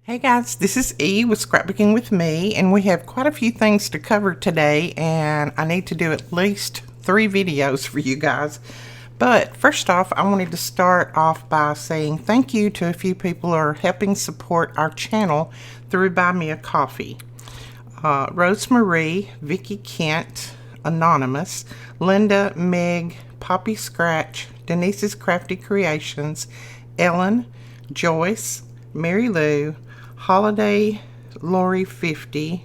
Hey guys, this is E with Scrapbooking with Me, and we have quite a few things to cover today, and I need to do at least 3 videos for you guys. But first off, I wanted to start off by saying thank you to a few people who are helping support our channel through Buy Me a Coffee. Rosemarie, Vicky Kent, Anonymous, Linda, Meg, Poppy Scratch, Denise's Crafty Creations, Ellen, Joyce, Mary Lou, Holiday, Lori 50,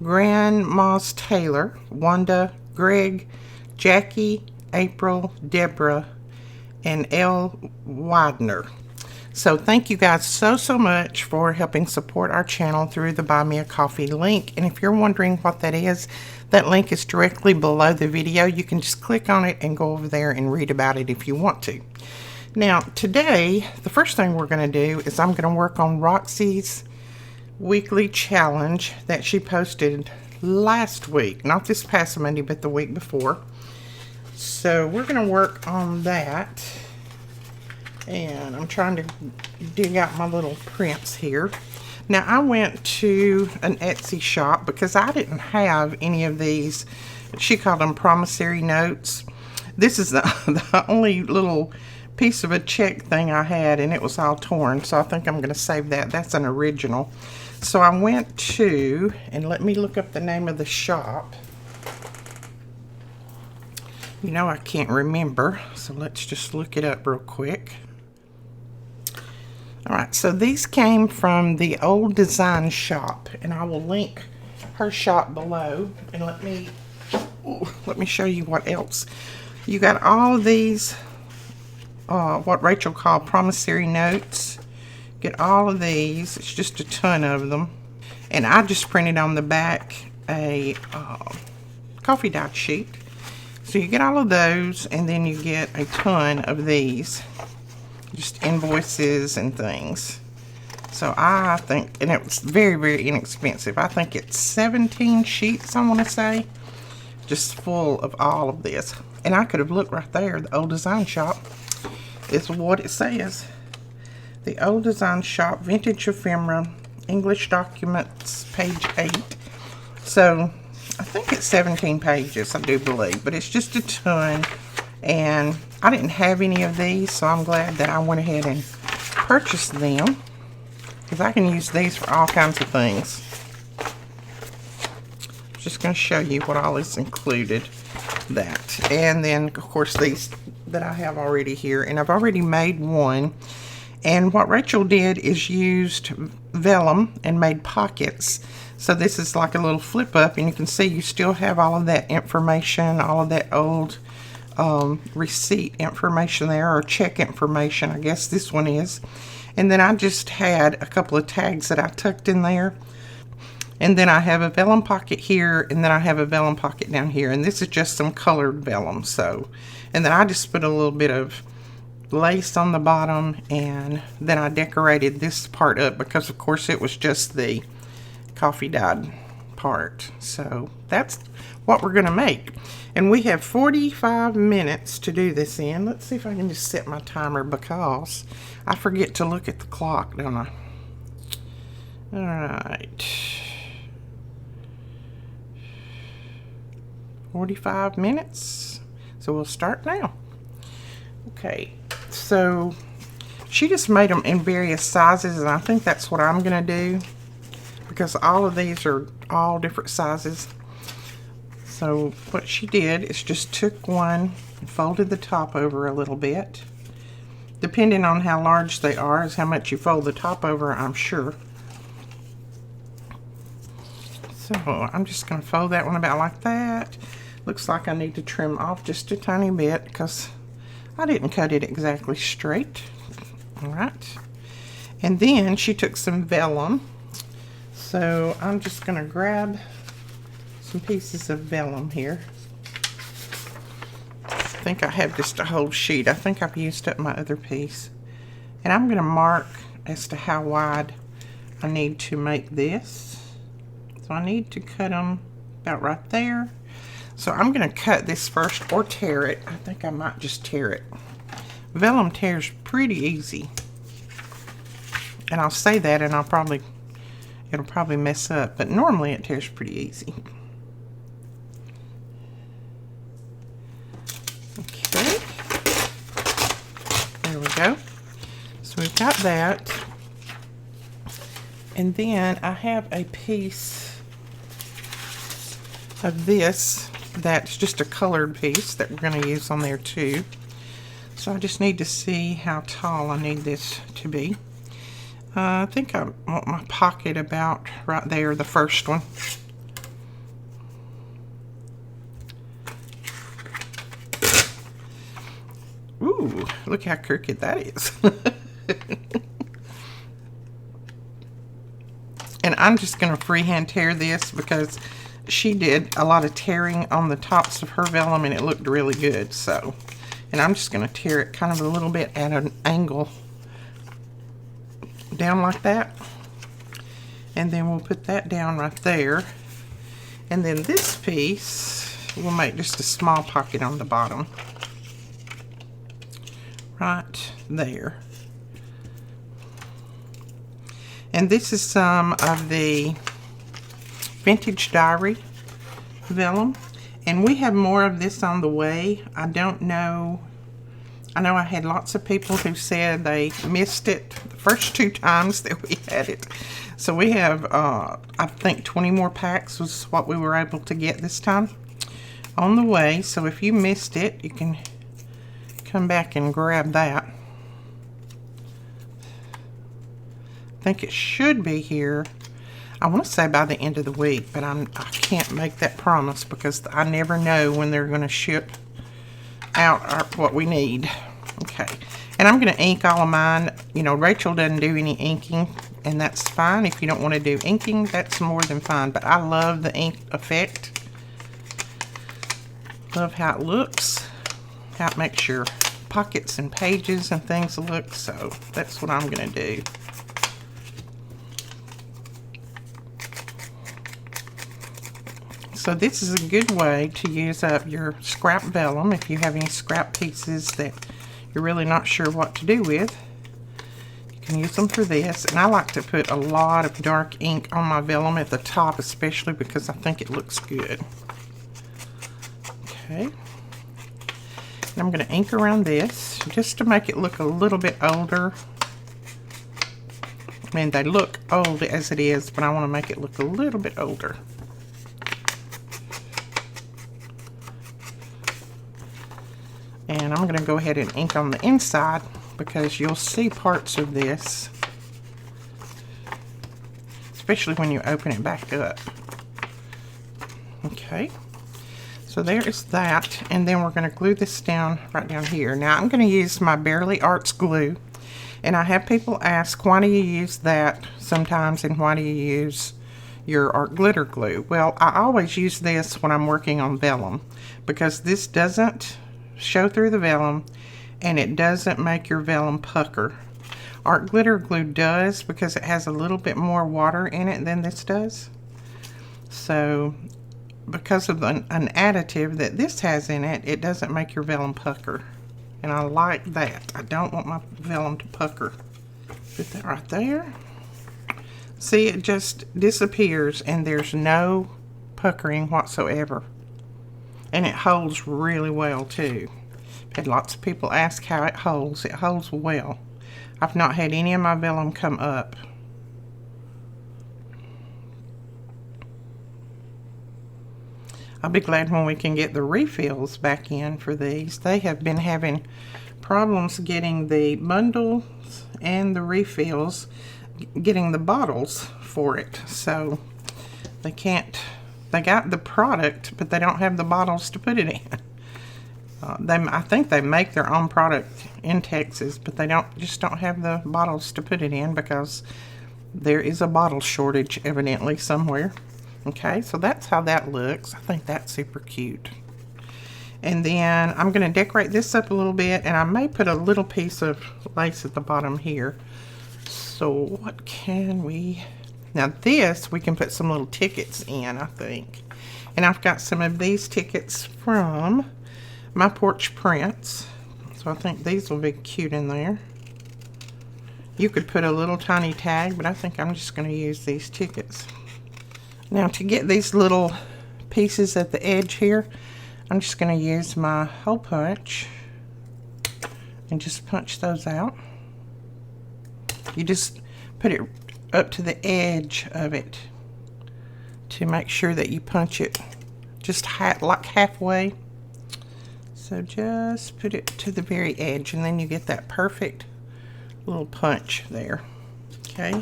Grandma's Taylor, Wanda, Greg, Jackie, April, Deborah, and L. Widener. So thank you guys so much for helping support our channel through the Buy Me a Coffee link. And if you're wondering what that is, that link is directly below the video. You can just click on it and go over there and read about it if you want to. Now today, the first thing we're going to do is I'm going to work on Roxy's weekly challenge that she posted last week. Not this past Monday, but the week before. So we're going to work on that. And I'm trying to dig out my little prints here. Now I went to an Etsy shop because I didn't have any of these. She called them promissory notes. This is the only little piece of a check thing I had, and it was all torn, so I think I'm going to save that. That's an original. So I went to, and let me look up the name of the shop. You know I can't remember, so let's just look it up real quick. Alright, so these came from the Old Design Shop, and I will link her shop below. And let me show you what else. You got all of these what Rachel called promissory notes. Get all of these. It's just a ton of them. And I just printed on the back a coffee dye sheet. So you get all of those, and then you get a ton of these. Just invoices and things. So I think, and it was very inexpensive. I think it's 17 sheets, I want to say. Just full of all of this. And I could have looked right there, the Old Design Shop. Is what it says. The Old Design Shop, Vintage Ephemera, English Documents, page 8. So, I think it's 17 pages, I do believe. But it's just a ton. And I didn't have any of these, so I'm glad that I went ahead and purchased them. Because I can use these for all kinds of things. I'm just going to show you what all is included. That. And then, of course, these that I have already here, and I've already made one. And what Rachel did is used vellum and made pockets. So this is like a little flip up, and you can see you still have all of that information, all of that old receipt information there, or check information, I guess this one is. And then I just had a couple of tags that I tucked in there. And then I have a vellum pocket here, and then I have a vellum pocket down here. And this is just some colored vellum. So, and then I just put a little bit of lace on the bottom, and then I decorated this part up because, of course, it was just the coffee dyed part. So that's what we're going to make. And we have 45 minutes to do this in. Let's see if I can just set my timer, because I forget to look at the clock, don't I? All right. 45 minutes. So we'll start now. Okay, so she just made them in various sizes, and I think that's what I'm going to do, because all of these are all different sizes. So what she did is just took one and folded the top over a little bit. Depending on how large they are is how much you fold the top over, I'm sure. So I'm just going to fold that one about like that. Looks like I need to trim off just a tiny bit because I didn't cut it exactly straight. Alright. And then she took some vellum. So I'm just going to grab some pieces of vellum here. I think I have just a whole sheet. I think I've used up my other piece. And I'm going to mark as to how wide I need to make this. So I need to cut them about right there. So I'm going to cut this first, or tear it. I think I might just tear it. Vellum tears pretty easy. And I'll say that and it'll probably mess up, but normally it tears pretty easy. Okay, there we go. So we've got that. And then I have a piece of this that's just a colored piece that we're going to use on there too. So I just need to see how tall I need this to be. I think I want my pocket about right there, the first one. Ooh, look how crooked that is. And I'm just going to freehand tear this because she did a lot of tearing on the tops of her vellum and it looked really good. So, and I'm just going to tear it kind of a little bit at an angle down like that. And then we'll put that down right there. And then this piece, we'll make just a small pocket on the bottom. Right there. And this is some of the Vintage Diary vellum. And we have more of this on the way. I don't know. I know I had lots of people who said they missed it the first 2 times that we had it. So we have, I think 20 more packs was what we were able to get this time on the way. So if you missed it, you can come back and grab that. I think it should be here. I want to say by the end of the week, but I can't make that promise because I never know when they're going to ship out what we need. Okay, and I'm going to ink all of mine. You know, Rachel doesn't do any inking, and that's fine. If you don't want to do inking, that's more than fine. But I love the ink effect. Love how it looks. How it makes your pockets and pages and things look. So that's what I'm going to do. So this is a good way to use up your scrap vellum if you have any scrap pieces that you're really not sure what to do with. You can use them for this. And I like to put a lot of dark ink on my vellum at the top, especially because I think it looks good. Okay. And I'm going to ink around this just to make it look a little bit older. I mean, they look old as it is, but I want to make it look a little bit older. And I'm going to go ahead and ink on the inside because you'll see parts of this, especially when you open it back up. Okay, so there is that, and then we're going to glue this down right down here. Now I'm going to use my Bearly Arts glue, and I have people ask, why do you use that sometimes and why do you use your art glitter glue? Well, I always use this when I'm working on vellum because this doesn't show through the vellum and it doesn't make your vellum pucker. Art glitter glue does because it has a little bit more water in it than this does. So because of an additive that this has in it, it doesn't make your vellum pucker. And I like that. I don't want my vellum to pucker. Put that right there. See, it just disappears and there's no puckering whatsoever. And it holds really well too. I've had lots of people ask how it holds. It holds well. I've not had any of my vellum come up. I'll be glad when we can get the refills back in for these. They have been having problems getting the bundles and the refills, getting the bottles for it. So they can't. They got the product, but they don't have the bottles to put it in. I think they make their own product in Texas, but they just don't have the bottles to put it in because there is a bottle shortage evidently somewhere. Okay, so that's how that looks. I think that's super cute. And then I'm going to decorate this up a little bit, and I may put a little piece of lace at the bottom here. So what can we... Now this, we can put some little tickets in, I think. And I've got some of these tickets from my porch prints. So I think these will be cute in there. You could put a little tiny tag, but I think I'm just going to use these tickets. Now to get these little pieces at the edge here, I'm just going to use my hole punch and just punch those out. You just put it up to the edge of it to make sure that you punch it just like halfway. So just put it to the very edge, and then you get that perfect little punch there. Okay,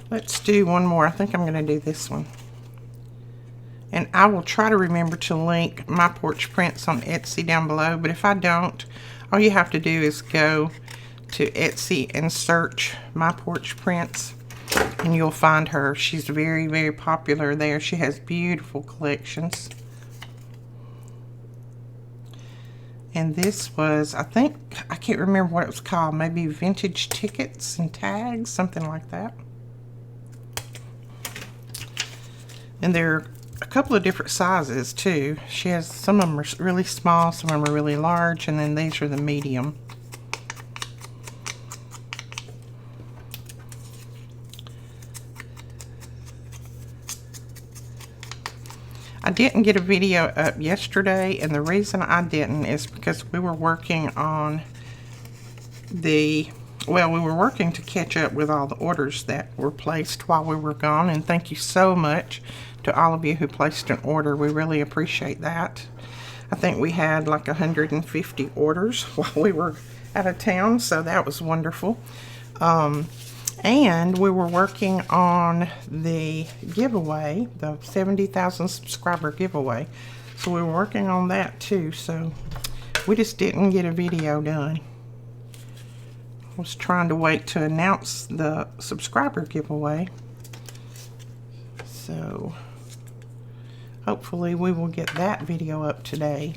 let's do one more. I think I'm going to do this one. And I will try to remember to link my porch prints on Etsy down below, but if I don't, all you have to do is go to Etsy and search my porch prints, and you'll find her. She's very, very popular there. She has beautiful collections. And this was, I can't remember what it was called, maybe vintage tickets and tags, something like that. And they're a couple of different sizes too. She has, some of them are really small, some of them are really large, and then these are the medium. I didn't get a video up yesterday, and the reason I didn't is because we were working on we were working to catch up with all the orders that were placed while we were gone, and thank you so much to all of you who placed an order. We really appreciate that. I think we had like 150 orders while we were out of town, so that was wonderful. And we were working on the giveaway, the 70,000 subscriber giveaway. So we were working on that too. So we just didn't get a video done. I was trying to wait to announce the subscriber giveaway. So hopefully we will get that video up today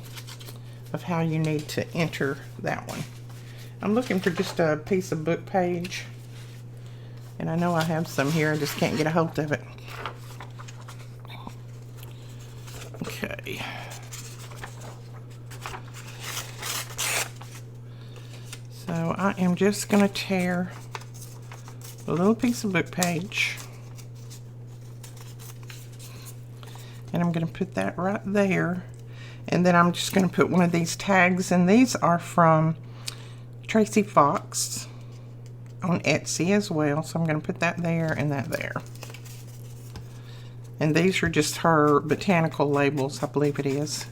of how you need to enter that one. I'm looking for just a piece of book page. And I know I have some here, I just can't get a hold of it. Okay. So I am just going to tear a little piece of book page. And I'm going to put that right there. And then I'm just going to put one of these tags, and these are from Tracy Fox on Etsy as well, so I'm going to put that there and that there. And these are just her botanical labels, I believe it is.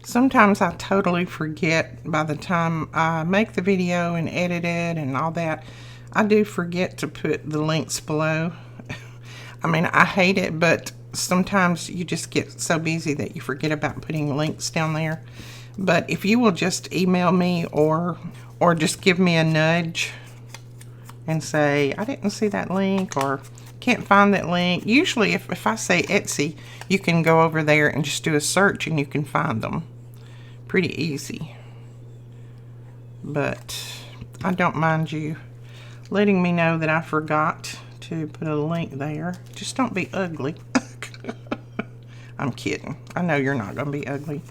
Sometimes I totally forget by the time I make the video and edit it and all that. I do forget to put the links below. I mean, I hate it, but sometimes you just get so busy that you forget about putting links down there. But if you will just email me or just give me a nudge and say, I didn't see that link, or can't find that link. Usually if I say Etsy, you can go over there and just do a search and you can find them. Pretty easy. But I don't mind you letting me know that I forgot to put a link there. Just don't be ugly. I'm kidding. I know you're not going to be ugly.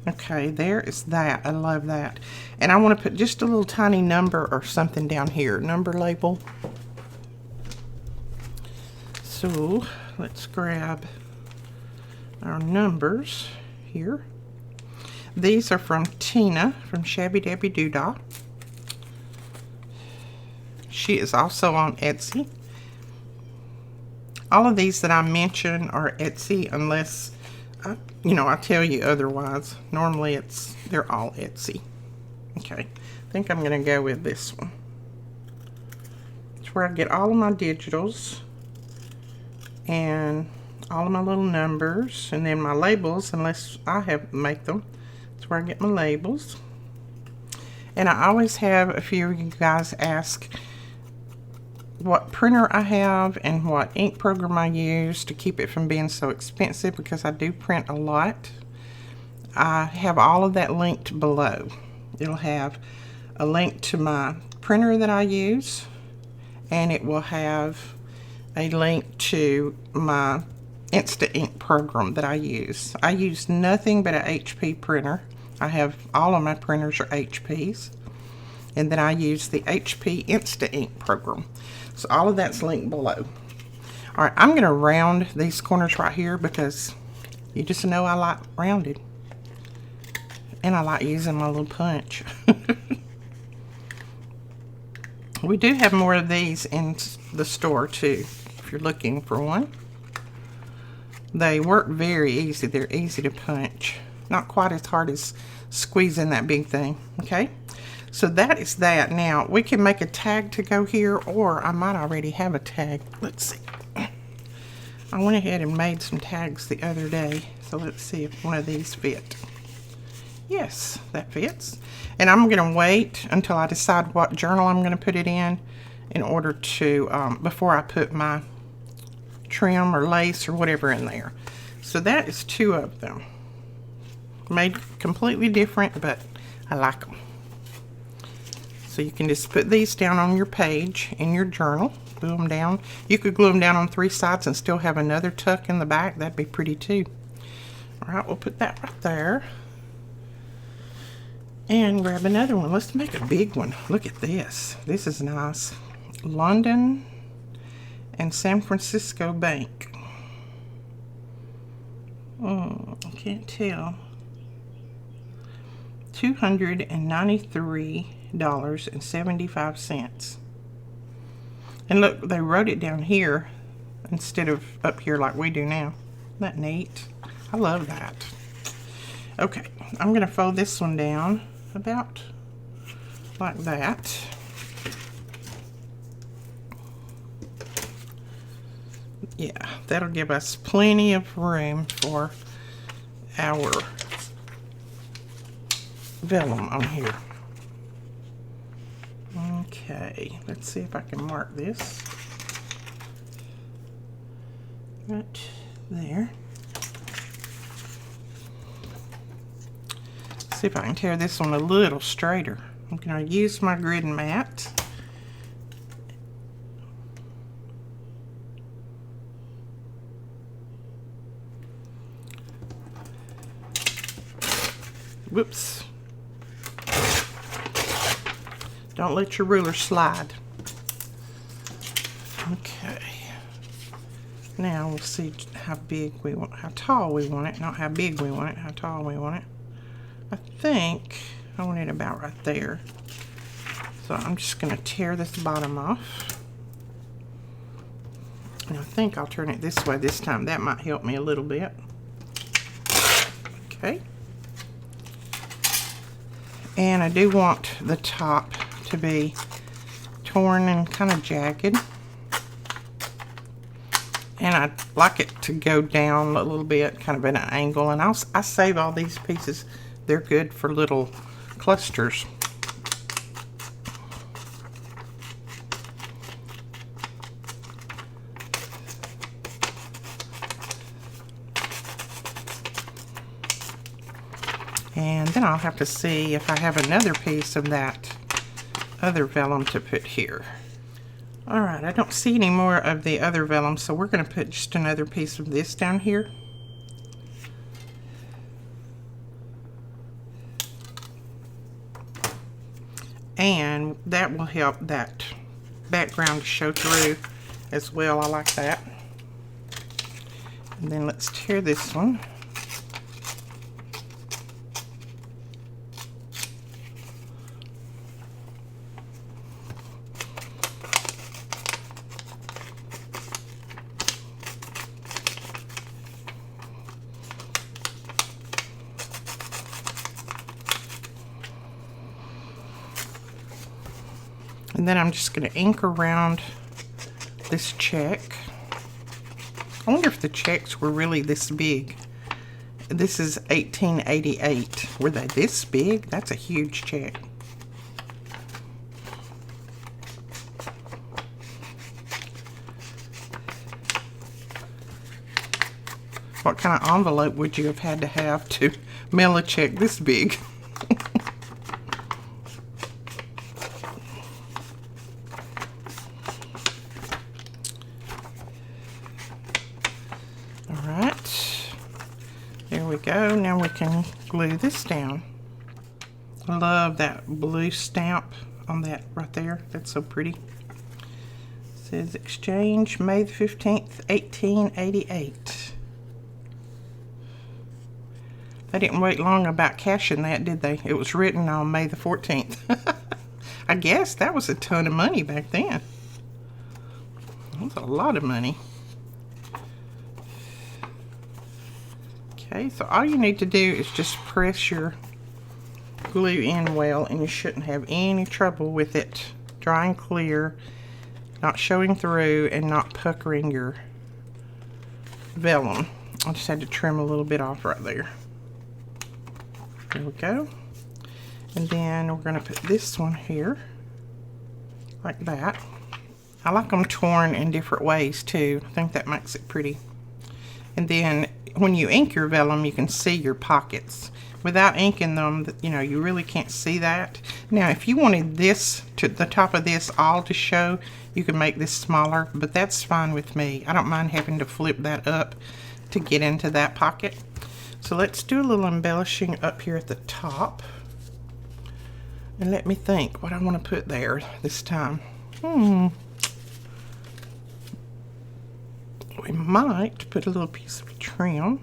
Okay, there is that. I love that. And I want to put just a little tiny number or something down here. Number label. So, let's grab our numbers here. These are from Tina from Shabby Debbie Doodah. She is also on Etsy. All of these that I mention are Etsy unless I tell you otherwise. Normally they're all Etsy. Okay, I think I'm going to go with this one. It's where I get all of my digitals and all of my little numbers, and then my labels, unless I make them. That's where I get my labels. And I always have a few of you guys ask what printer I have and what ink program I use to keep it from being so expensive, because I do print a lot. I have all of that linked below. It'll have a link to my printer that I use, and it will have a link to my Instant Ink program that I use. I use nothing but a HP printer. I have all of my printers are HPs. And then I use the HP Insta Ink program. So all of that's linked below. All right, I'm going to round these corners right here because you just know I like rounded. And I like using my little punch. We do have more of these in the store too, if you're looking for one. They work very easy. They're easy to punch. Not quite as hard as squeezing that big thing, okay? So that is that. Now, we can make a tag to go here, or I might already have a tag. Let's see. I went ahead and made some tags the other day, so let's see if one of these fit. Yes, that fits. And I'm going to wait until I decide what journal I'm going to put it in order to, before I put my trim or lace or whatever in there. So that is 2 of them. Made completely different, but I like them. So you can just put these down on your page in your journal. Glue them down. You could glue them down on 3 sides and still have another tuck in the back. That'd be pretty too. Alright, we'll put that right there. And grab another one. Let's make a big one. Look at this. This is nice. London and San Francisco Bank. I can't tell. $293.75. And look, they wrote it down here instead of up here like we do now. Isn't that neat? I love that. Okay, I'm going to fold this one down about like that. Yeah, that'll give us plenty of room for our vellum on here. Okay, let's see if I can mark this. Right there. See if I can tear this one a little straighter. I'm going to use my grid mat. Whoops. Don't let your ruler slide. Okay. Now we'll see how big we want, how tall we want it, not how big we want it, how tall we want it. I think I want it about right there. So I'm just going to tear this bottom off. And I think I'll turn it this way this time. That might help me a little bit. Okay. And I do want the top to be torn and kind of jagged. And I like it to go down a little bit, kind of at an angle. And I save all these pieces. They're good for little clusters. And then I'll have to see if I have another piece of that other vellum to put here. Alright, I don't see any more of the other vellum, so we're going to put just another piece of this down here. And that will help that background to show through as well. I like that. And then let's tear this one. And then I'm just going to ink around this check. I wonder if the checks were really this big. This is 1888. Were they this big? That's a huge check. What kind of envelope would you have had to have to mail a check this big? Go. Now we can glue this down. I love that blue stamp on that right there. That's so pretty. It says exchange May the 15th, 1888. They didn't wait long about cashing that, did they? It was written on May the 14th. I guess that was a ton of money back then. That was a lot of money. Okay, so all you need to do is just press your glue in well, and you shouldn't have any trouble with it drying clear, not showing through, and not puckering your vellum. I just had to trim a little bit off right there. There we go. And then we're going to put this one here, like that. I like them torn in different ways too. I think that makes it pretty. And then when you ink your vellum, you can see your pockets. Without inking them, you know, you really can't see that. Now, if you wanted this, to the top of this all to show, you can make this smaller, but that's fine with me. I don't mind having to flip that up to get into that pocket. So let's do a little embellishing up here at the top. And let me think what I want to put there this time. We might put a little piece of trim.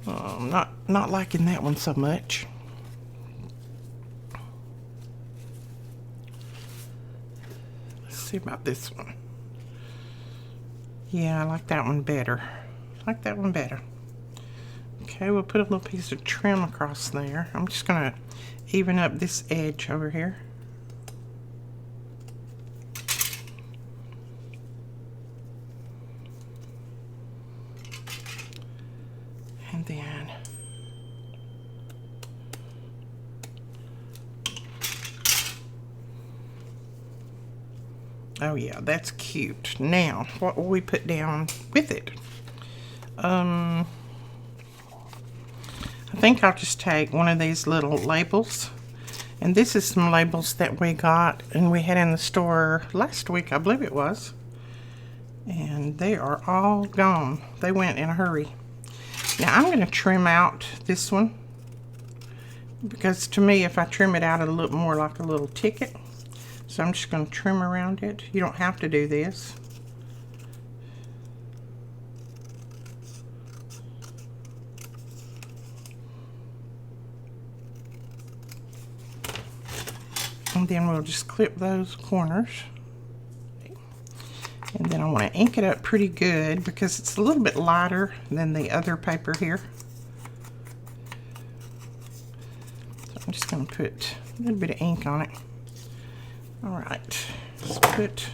Not liking that one so much. Let's see about this one. Yeah, I like that one better. I like that one better. Okay, we'll put a little piece of trim across there. I'm just gonna even up this edge over here. And then oh yeah, that's cute. Now, what will we put down with it? I think I'll just take one of these little labels. And this is some labels that we got and we had in the store last week, I believe it was. And they are all gone. They went in a hurry. Now I'm going to trim out this one, because to me, if I trim it out, it'll look more like a little ticket. So I'm just going to trim around it. You don't have to do this. And then we'll just clip those corners. And then I want to ink it up pretty good because it's a little bit lighter than the other paper here. So I'm just going to put a little bit of ink on it. Alright, let's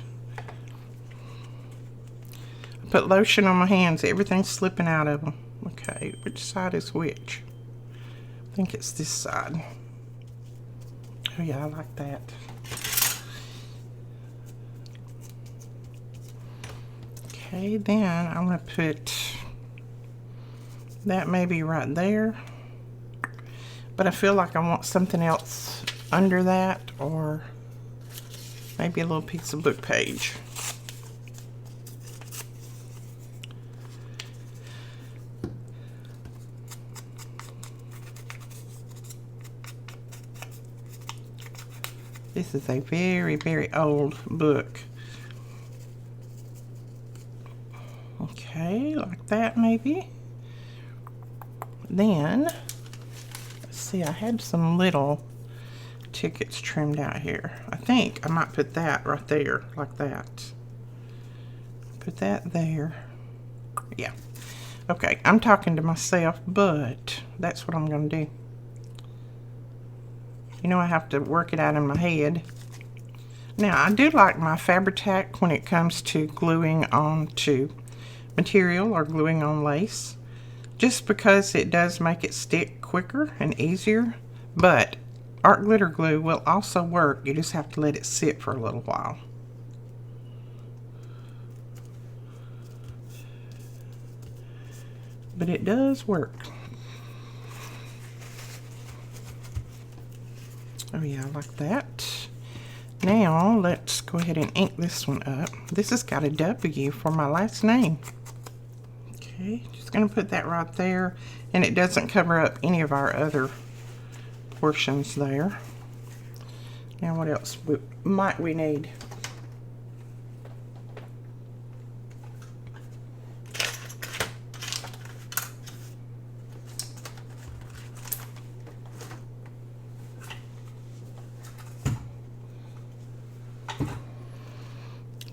put lotion on my hands. Everything's slipping out of them. Okay, which side is which? I think it's this side. Oh yeah, I like that. Okay, then I'm going to put that maybe right there. But I feel like I want something else under that, or maybe a little piece of book page. This is a very, very old book. Okay, like that maybe. Then, let's see, I had some little tickets trimmed out here. I think I might put that right there, like that. Put that there. Yeah. Okay, I'm talking to myself, but that's what I'm going to do. You know, I have to work it out in my head. Now, I do like my Fabri-Tac when it comes to gluing onto material or gluing on lace, just because it does make it stick quicker and easier. But art glitter glue will also work. You just have to let it sit for a little while. But it does work. Oh yeah, I like that. Now let's go ahead and ink this one up. This has got a W for my last name. Okay, just gonna put that right there, and it doesn't cover up any of our other portions there. Now what else might we need?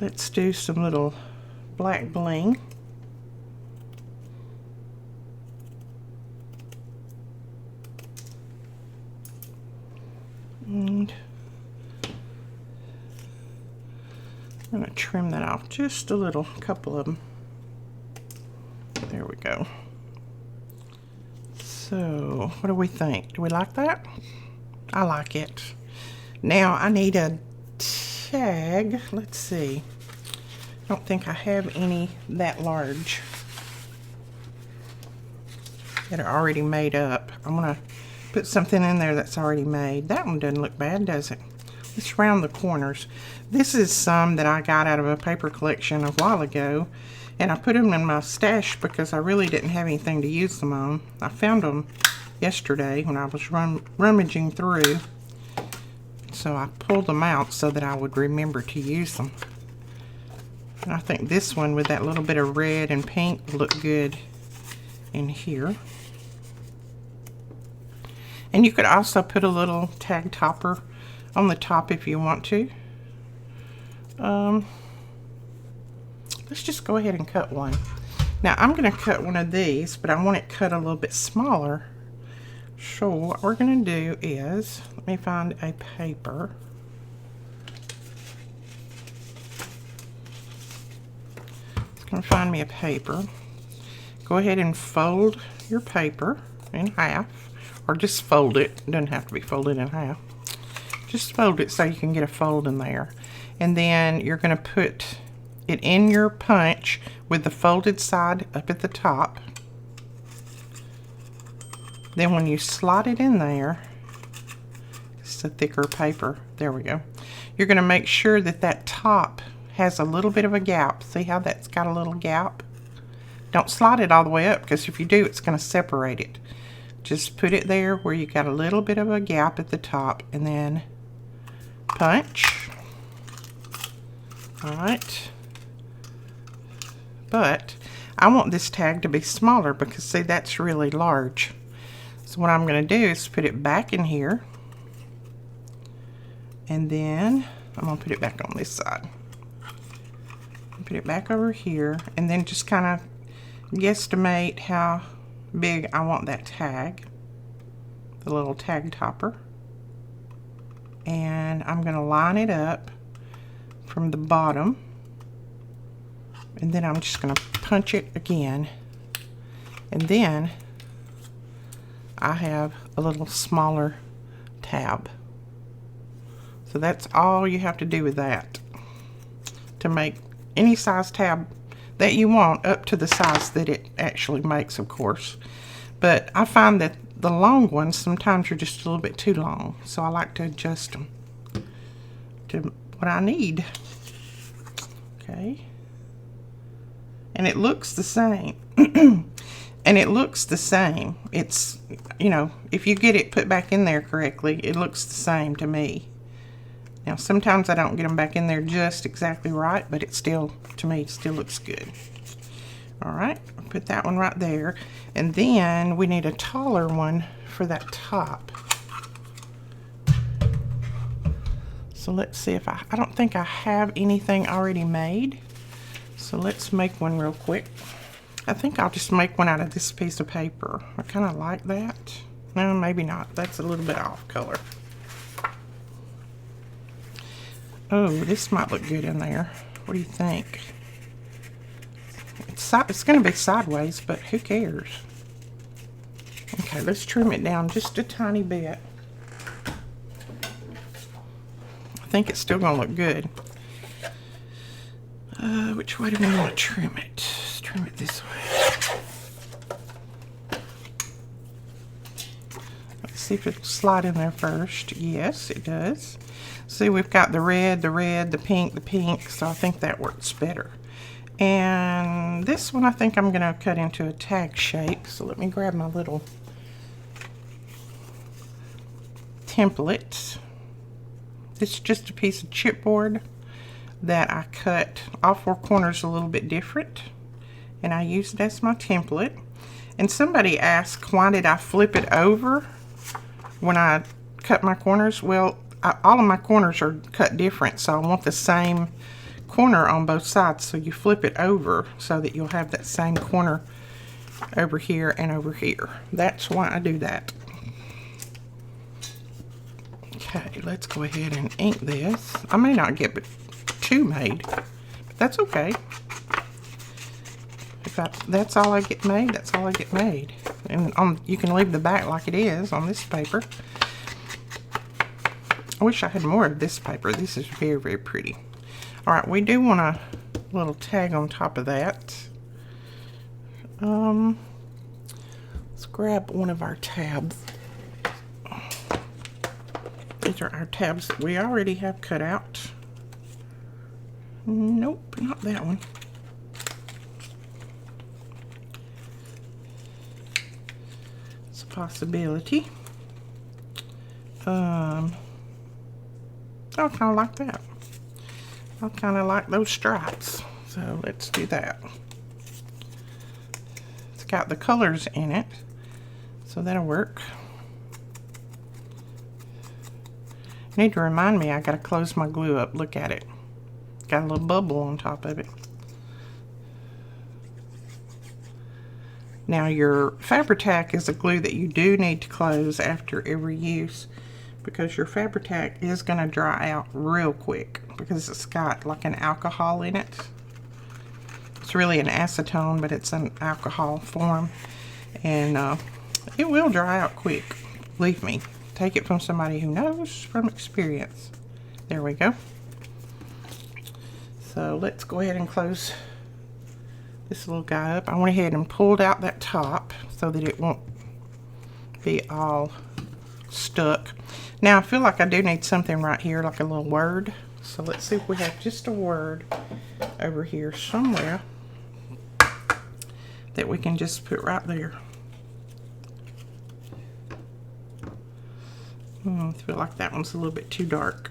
Let's do some little black bling. And I'm going to trim that off just a little, a couple of them. There we go. So, what do we think? Do we like that? I like it. Now, I need a tag. Let's see. I don't think I have any that large that are already made up. I'm going to put something in there that's already made. That one doesn't look bad, does it? Let's round the corners. This is some that I got out of a paper collection a while ago, and I put them in my stash because I really didn't have anything to use them on. I found them yesterday when I was rummaging through, so I pulled them out so that I would remember to use them. And I think this one with that little bit of red and pink will look good in here. And you could also put a little tag topper on the top if you want to. Let's just go ahead and cut one. Now I'm going to cut one of these, but I want it cut a little bit smaller. So what we're going to do is, let me find a paper. I'm going to find me a paper. Go ahead and fold your paper in half, or just fold it. It doesn't have to be folded in half. Just fold it so you can get a fold in there. And then you're going to put it in your punch with the folded side up at the top. Then when you slot it in there, it's a thicker paper, there we go. You're going to make sure that that top has a little bit of a gap. See how that's got a little gap? Don't slide it all the way up, because if you do, it's going to separate it. Just put it there where you got a little bit of a gap at the top, and then punch. Alright. But I want this tag to be smaller because, see, that's really large. So what I'm going to do is put it back in here, and then I'm going to put it back on this side. Put it back over here, and then just kind of guesstimate how big I want that tag, the little tag topper. And I'm going to line it up from the bottom, and then I'm just going to punch it again, and then I have a little smaller tab. So that's all you have to do with that to make any size tab that you want, up to the size that it actually makes, of course. But I find that the long ones sometimes are just a little bit too long, so I like to adjust them to what I need. Okay. And it looks the same. And it looks the same. It's, you know, if you get it put back in there correctly, it looks the same to me. Now, sometimes I don't get them back in there just exactly right, but it still, to me, it still looks good. All right, I'll put that one right there. And then we need a taller one for that top. So let's see if I don't think I have anything already made. So let's make one real quick. I think I'll just make one out of this piece of paper. I kind of like that. No, maybe not. That's a little bit off color. Oh, this might look good in there. What do you think? It's going to be sideways, but who cares? Okay, let's trim it down just a tiny bit. I think it's still going to look good. Which way do we want to trim it? Let's trim it this way. Let's see if it'll slide in there first. Yes, it does. See, we've got the red, the pink, so I think that works better. And this one I think I'm going to cut into a tag shape. So let me grab my little template. It's just a piece of chipboard that I cut all four corners a little bit different, and I use it as my template. And somebody asked, why did I flip it over when I cut my corners? Well, all of my corners are cut different, so I want the same corner on both sides. So you flip it over so that you'll have that same corner over here and over here. That's why I do that. Okay, let's go ahead and ink this. I may not get but two made, but that's okay. If that's all I get made, that's all I get made. And you can leave the back like it is on this paper. I wish I had more of this paper. This is very, very pretty. All right, we do want a little tag on top of that. Let's grab one of our tabs. These are our tabs that we already have cut out. Nope, not that one. It's a possibility. I kind of like that. I kind of like those stripes. So let's do that. It's got the colors in it, so that'll work. Need to remind me I gotta close my glue up. Look at it. Got a little bubble on top of it. Now your Fabri-Tac is a glue that you do need to close after every use, because your Fabri-Tac is going to dry out real quick because it's got like an alcohol in it. It's really an acetone, but it's an alcohol form, and it will dry out quick. Believe me, take it from somebody who knows from experience. There we go. So let's go ahead and close this little guy up. I went ahead and pulled out that top so that it won't be all stuck. Now I feel like I do need something right here, like a little word. So let's see if we have just a word over here somewhere that we can just put right there. I feel like that one's a little bit too dark.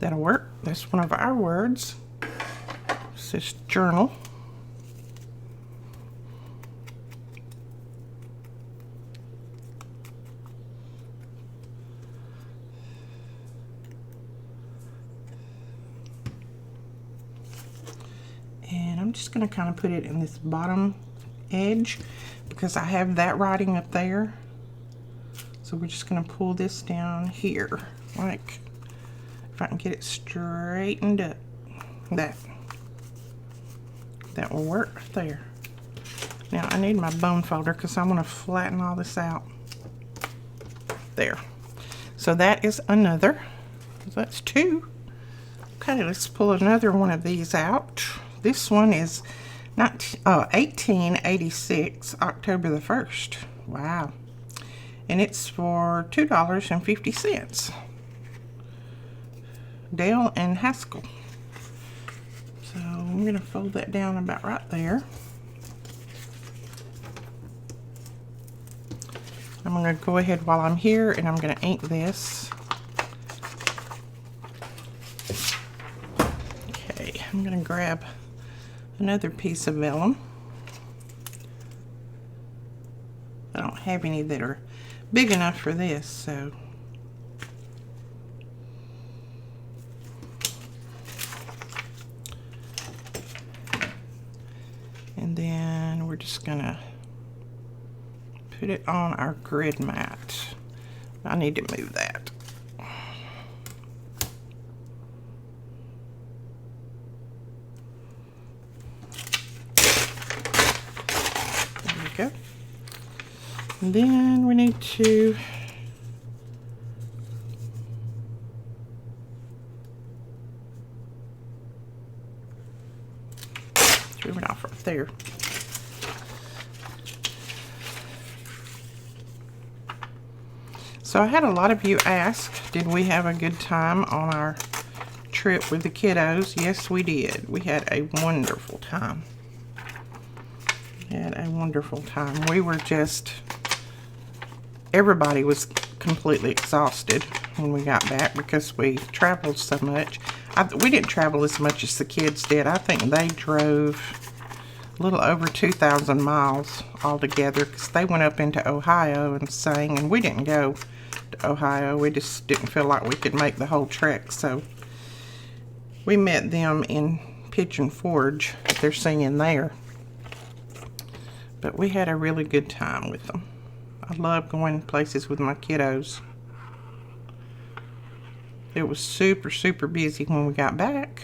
That'll work. That's one of our words. It says journal. And I'm just going to kind of put it in this bottom edge because I have that writing up there. So we're just going to pull this down here, like, if I can get it straightened up. That will work right there. Now I need my bone folder because I want to flatten all this out. There. So that is another. That's two. Okay, let's pull another one of these out. This one is 1886, October the 1st. Wow. And it's for $2.50. Dale and Haskell. So I'm going to fold that down about right there. I'm going to go ahead while I'm here and I'm going to ink this. Okay, I'm going to grab another piece of vellum. I don't have any that are big enough for this, so and then we're just gonna put it on our grid mat. I need to move that. There we go. And then we need to trim it off right there. So I had a lot of you ask, did we have a good time on our trip with the kiddos? Yes, we did. We had a wonderful time. We had a wonderful time. We were just, everybody was completely exhausted when we got back because we traveled so much. We didn't travel as much as the kids did. I think they drove a little over 2,000 miles altogether because they went up into Ohio and sang, and we didn't go to Ohio. We just didn't feel like we could make the whole trek, so we met them in Pigeon Forge. They're singing there. But we had a really good time with them. I love going places with my kiddos. It was super, super busy when we got back,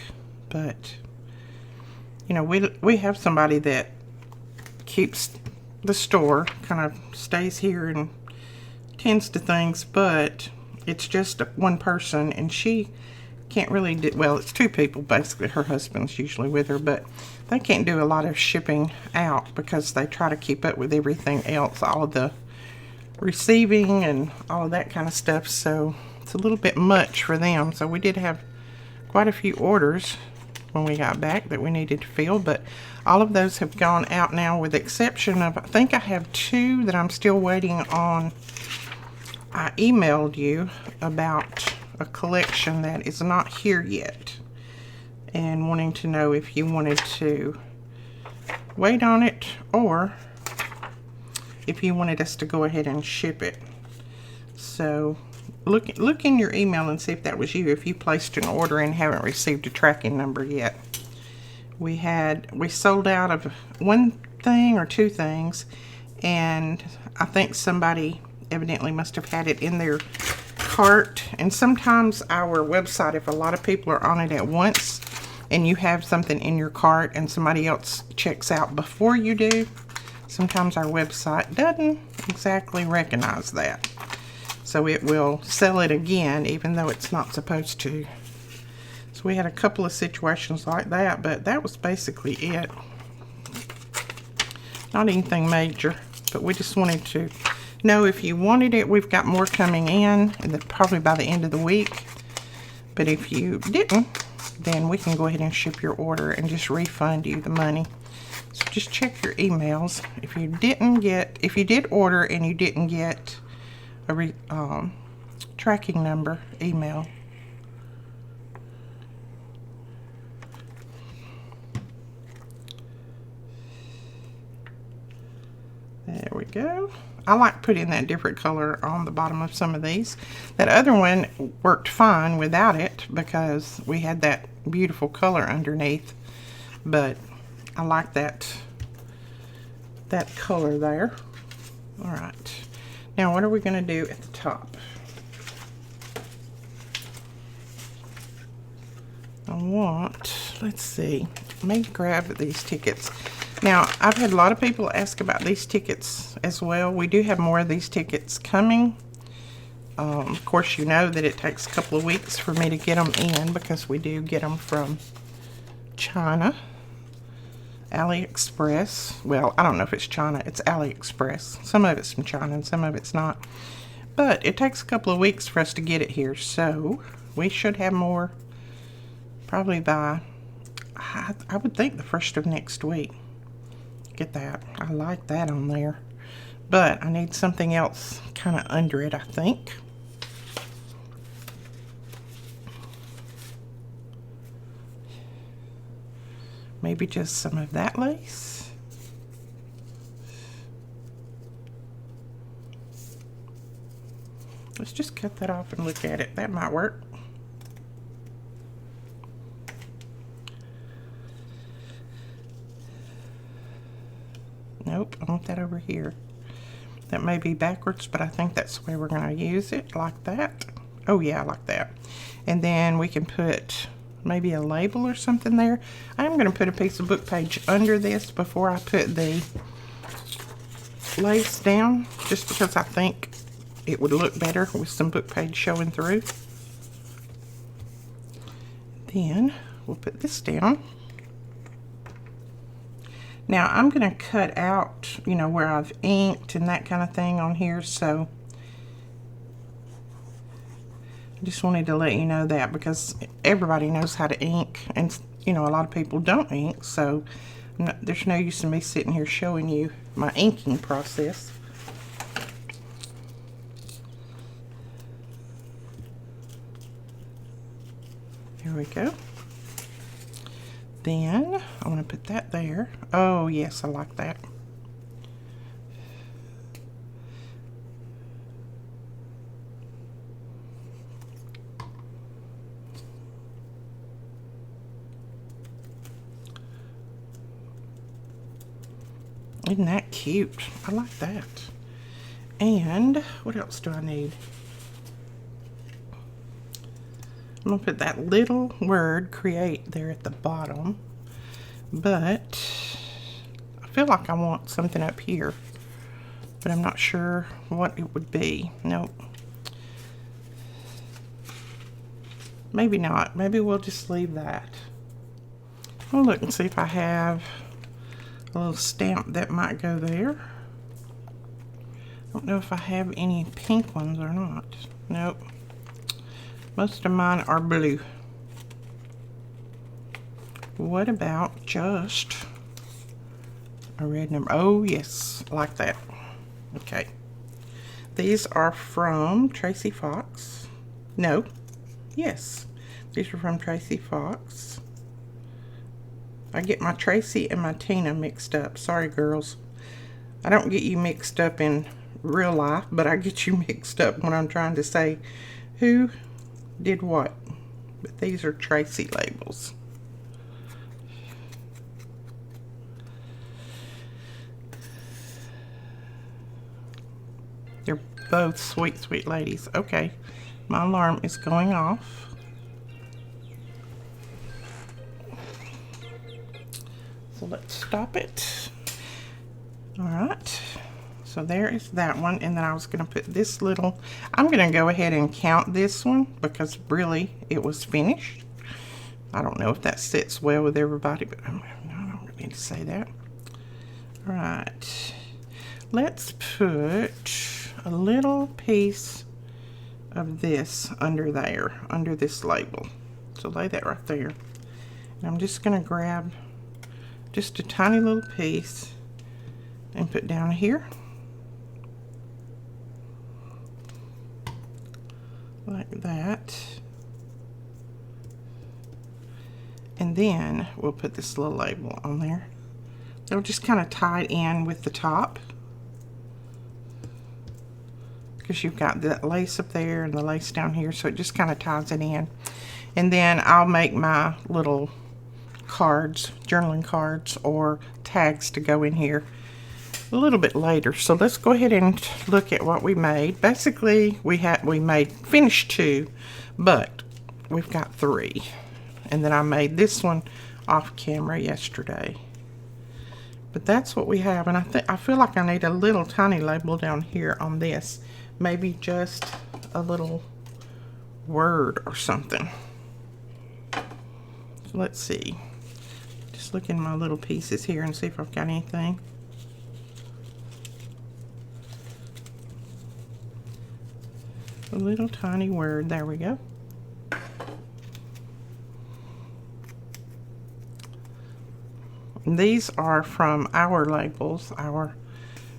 but you know, we have somebody that keeps the store, kind of stays here and tends to things, but it's just one person, and she can't really do, well, it's two people basically. Her husband's usually with her, but they can't do a lot of shipping out because they try to keep up with everything else, all of the receiving and all of that kind of stuff, so it's a little bit much for them. So we did have quite a few orders when we got back that we needed to fill, but all of those have gone out now, with the exception of, I think I have 2 that I'm still waiting on. I emailed you about a collection that is not here yet and wanting to know if you wanted to wait on it or if you wanted us to go ahead and ship it. So look in your email and see if that was you, if you placed an order and haven't received a tracking number yet. We sold out of one thing or 2 things, and I think somebody evidently must have had it in their cart. And sometimes our website, if a lot of people are on it at once and you have something in your cart and somebody else checks out before you do, sometimes our website doesn't exactly recognize that. So it will sell it again even though it's not supposed to. So we had a couple of situations like that, but that was basically it. Not anything major, but we just wanted to know if you wanted it. We've got more coming in, and probably by the end of the week. But if you didn't, then we can go ahead and ship your order and just refund you the money. So just check your emails. If you did order and you didn't get a tracking number, email. There we go. I like putting that different color on the bottom of some of these. That other one worked fine without it because we had that beautiful color underneath, but I like that color there. All right, now what are we going to do at the top? Let's see, maybe grab these tickets. Now, I've had a lot of people ask about these tickets as well. We do have more of these tickets coming. Of course, you know that it takes a couple of weeks for me to get them in because we do get them from China, AliExpress. Well, I don't know if it's China, it's AliExpress. Some of it's from China and some of it's not. But it takes a couple of weeks for us to get it here, so we should have more probably by, I would think, the 1st of next week. Get that. I like that on there. But I need something else kind of under it, I think. Maybe just some of that lace. Let's just cut that off and look at it. That might work. Nope, I want that over here. That may be backwards, but I think that's the way we're going to use it, like that. Oh yeah, like that. And then we can put maybe a label or something there. I'm going to put a piece of book page under this before I put the lace down, just because I think it would look better with some book page showing through. Then we'll put this down. Now I'm going to cut out, you know, where I've inked and that kind of thing on here, so I just wanted to let you know that because everybody knows how to ink, and you know, a lot of people don't ink, so there's no use in me sitting here showing you my inking process. There we go. Then I want to put that there. Oh yes, I like that. Isn't that cute? I like that. And what else do I need? I'm going to put that little word create there at the bottom, but I feel like I want something up here, but I'm not sure what it would be. Nope. Maybe not. Maybe we'll just leave that. I'll look and see if I have a little stamp that might go there. I don't know if I have any pink ones or not. Nope. Most of mine are blue. What about just a red number? Oh yes, like that. Okay. These are from Tracy Fox. No. Yes. These are from Tracy Fox. I get my Tracy and my Tina mixed up. Sorry, girls. I don't get you mixed up in real life, but I get you mixed up when I'm trying to say who did what. But these are Tracy labels. They're both sweet, sweet ladies. Okay, my alarm is going off. So let's stop it. All right. So there is that one, and then I was going to put this little, I'm going to go ahead and count this one because really it was finished. I don't know if that sits well with everybody, but I don't really need to say that. All right, let's put a little piece of this under there, under this label. So lay that right there. And I'm just going to grab just a tiny little piece and put down here. Like that. And then we'll put this little label on there. It'll just kind of tie it in with the top, because you've got that lace up there and the lace down here, so it just kind of ties it in. And then I'll make my little cards, journaling cards or tags to go in here a little bit later. So let's go ahead and look at what we made. Basically, we finished 2, but we've got 3. And then I made this one off camera yesterday. But that's what we have, and I feel like I need a little tiny label down here on this. Maybe just a little word or something. So let's see. Just look in my little pieces here and see if I've got anything. A little tiny word. There we go. And these are from our labels, our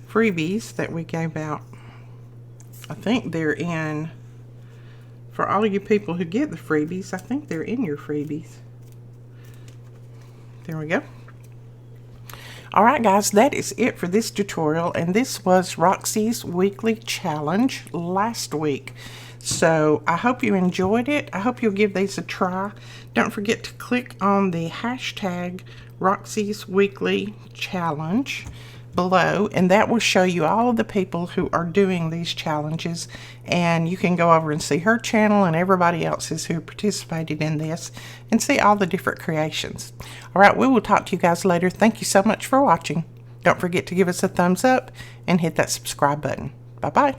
freebies that we gave out. I think they're in, for all of you people who get the freebies, I think they're in your freebies. There we go. All right, guys, that is it for this tutorial, and this was Roxy's weekly challenge last week. So I hope you enjoyed it. I hope you'll give these a try. Don't forget to click on the hashtag Roxy's weekly challenge below, and that will show you all of the people who are doing these challenges, and you can go over and see her channel and everybody else's who participated in this and see all the different creations. All right, we will talk to you guys later. Thank you so much for watching. Don't forget to give us a thumbs up and hit that subscribe button. Bye-bye.